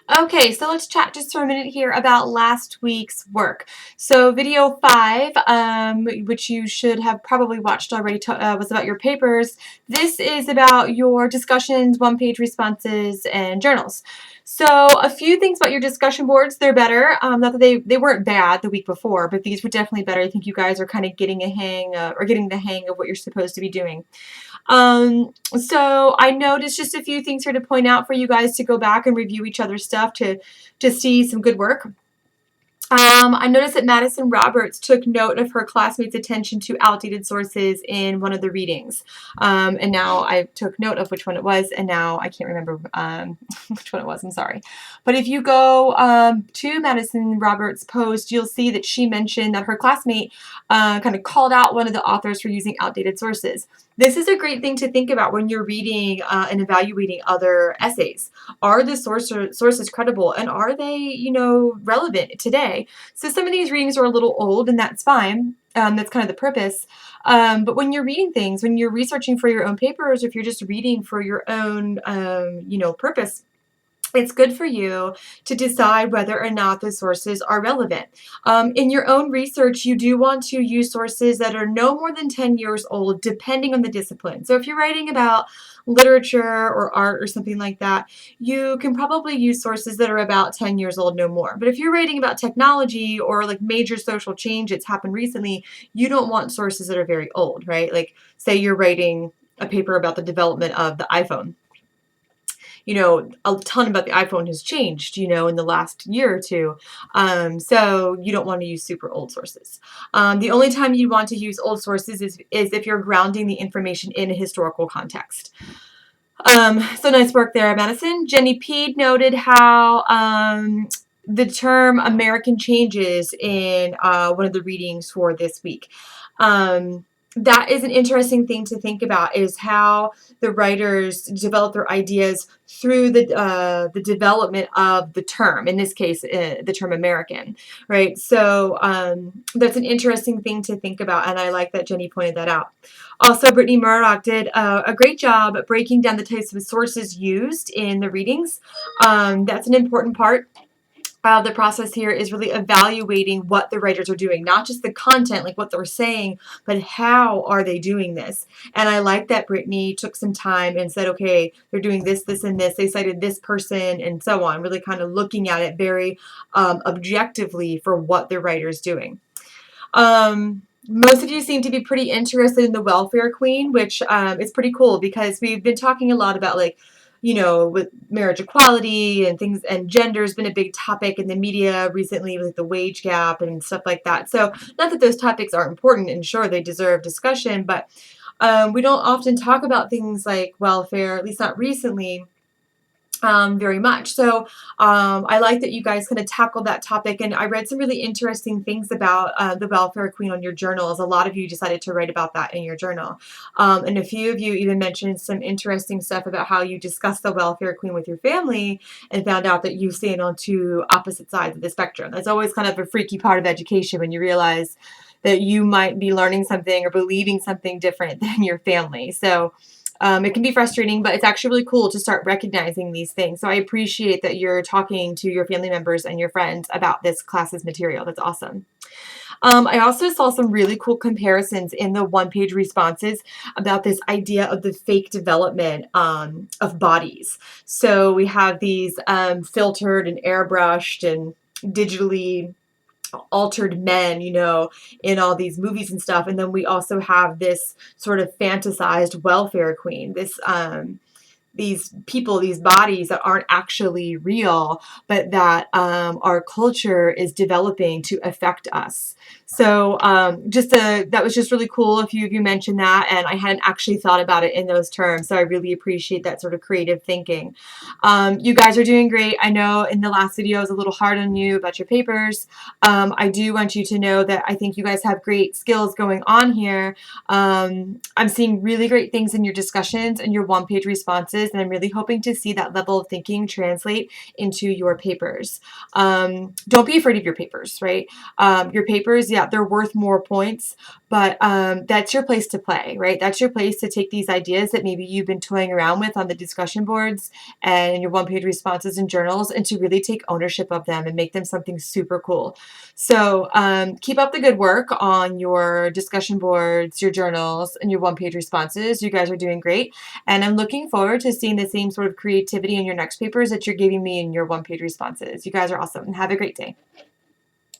Okay, so let's chat just for a minute here about last week's work. So video 5, which you should have probably watched already, was about your papers. This is about your discussions, one-page responses, and journals. So a few things about your discussion boards. They're better. Not that they weren't bad the week before, but these were definitely better. I think you guys are kind of getting a hang, or getting the hang of what you're supposed to be doing. So I noticed just a few things here to point out for you guys to go back and review each other's stuff to see some good work. I noticed that Madison Roberts took note of her classmates' attention to outdated sources in one of the readings. And now I took note of which one it was, and now I can't remember which one it was. I'm sorry. But if you go to Madison Roberts' post, you'll see that she mentioned that her classmate kind of called out one of the authors for using outdated sources. This is a great thing to think about when you're reading and evaluating other essays. Are the sources credible, and are they, relevant today? So some of these readings are a little old, and that's fine. That's kind of the purpose. But when you're reading things, when you're researching for your own papers, or if you're just reading for your own, purpose, it's good for you to decide whether or not the sources are relevant. In your own research, you do want to use sources that are no more than 10 years old, depending on the discipline. So if you're writing about literature or art or something like that, you can probably use sources that are about 10 years old, no more. But if you're writing about technology or like major social change that's happened recently, you don't want sources that are very old, right? Like say you're writing a paper about the development of the iPhone. A ton about the iPhone has changed, in the last year or two. So you don't want to use super old sources. The only time you want to use old sources is if you're grounding the information in a historical context. So nice work there, Madison. Jenny Peed noted how the term American changes in one of the readings for this week. That is an interesting thing to think about, is how the writers develop their ideas through the development of the term, in this case, the term American, right? So that's an interesting thing to think about, and I like that Jenny pointed that out. Also, Brittany Murdoch did a great job breaking down the types of sources used in the readings. That's an important part. The process here is really evaluating what the writers are doing, not just the content, like what they're saying, but how are they doing this? And I like that Brittany took some time and said, okay, they're doing this, this, and this. They cited this person and so on, really kind of looking at it very objectively for what the writer's doing. Most of you seem to be pretty interested in the welfare queen, which is pretty cool because we've been talking a lot about with marriage equality and things, and gender has been a big topic in the media recently with the wage gap and stuff like that. So not that those topics aren't important, and sure, they deserve discussion, but we don't often talk about things like welfare, at least not recently, very much. So I like that you guys kind of tackled that topic, and I read some really interesting things about the welfare queen on your journals. A lot of you decided to write about that in your journal, and a few of you even mentioned some interesting stuff about how you discussed the welfare queen with your family and found out that you stand on two opposite sides of the spectrum. That's always kind of a freaky part of education, when you realize that you might be learning something or believing something different than your family. So it can be frustrating, but it's actually really cool to start recognizing these things. So I appreciate that you're talking to your family members and your friends about this class's material. That's awesome. I also saw some really cool comparisons in the one-page responses about this idea of the fake development of bodies. So we have these filtered and airbrushed and digitally altered men, in all these movies and stuff. And then we also have this sort of fantasized welfare queen, these people, these bodies that aren't actually real, but that our culture is developing to affect us. So that was just really cool. A few of you mentioned that, and I hadn't actually thought about it in those terms. So I really appreciate that sort of creative thinking. You guys are doing great. I know in the last video I was a little hard on you about your papers. I do want you to know that I think you guys have great skills going on here. I'm seeing really great things in your discussions and your one-page responses, and I'm really hoping to see that level of thinking translate into your papers. Don't be afraid of your papers, right? Your papers, yeah, they're worth more points, but that's your place to play, right? That's your place to take these ideas that maybe you've been toying around with on the discussion boards and your one-page responses and journals, and to really take ownership of them and make them something super cool. So keep up the good work on your discussion boards, your journals, and your one-page responses. You guys are doing great. And I'm looking forward to seeing the same sort of creativity in your next papers that you're giving me in your one-page responses. You guys are awesome. Have a great day.